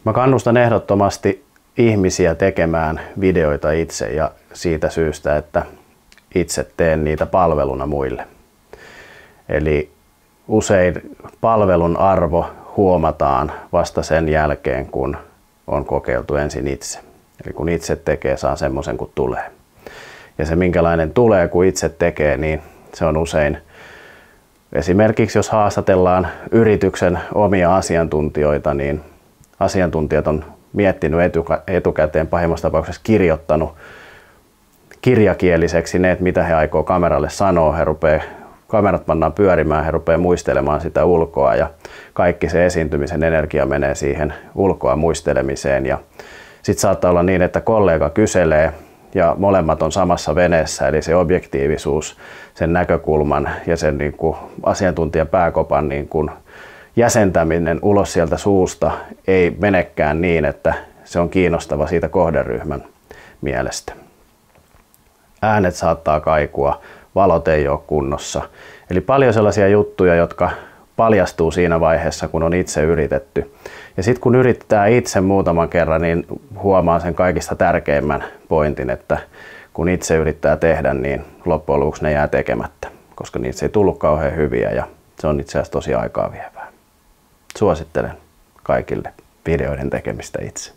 Mä kannustan ehdottomasti ihmisiä tekemään videoita itse ja siitä syystä, että itse teen niitä palveluna muille. Eli usein palvelun arvo huomataan vasta sen jälkeen, kun on kokeiltu ensin itse. Eli kun itse tekee, saa semmoisen kuin tulee. Ja se minkälainen tulee, kun itse tekee, niin se on usein esimerkiksi jos haastatellaan yrityksen omia asiantuntijoita, niin asiantuntijat on miettinyt etukäteen, pahimmassa tapauksessa kirjoittanut kirjakieliseksi ne, että mitä he aikoo kameralle sanoa. Kamerat pannaan pyörimään, he rupeaa muistelemaan sitä ulkoa ja kaikki se esiintymisen energia menee siihen ulkoa muistelemiseen. Ja sitten saattaa olla niin, että kollega kyselee ja molemmat on samassa veneessä, eli se objektiivisuus, sen näkökulman ja sen niin kuin asiantuntijan pääkopan niin kuin jäsentäminen ulos sieltä suusta ei menekään niin, että se on kiinnostava siitä kohderyhmän mielestä. Äänet saattaa kaikua, valot ei ole kunnossa. Eli paljon sellaisia juttuja, jotka paljastuu siinä vaiheessa, kun on itse yritetty. Ja sitten kun yrittää itse muutaman kerran, niin huomaa sen kaikista tärkeimmän pointin, että kun itse yrittää tehdä, niin loppujen lopuksi ne jää tekemättä, koska niitä ei tullut kauhean hyviä ja se on itse asiassa tosi aikaa vievää. Suosittelen kaikille videoiden tekemistä itse.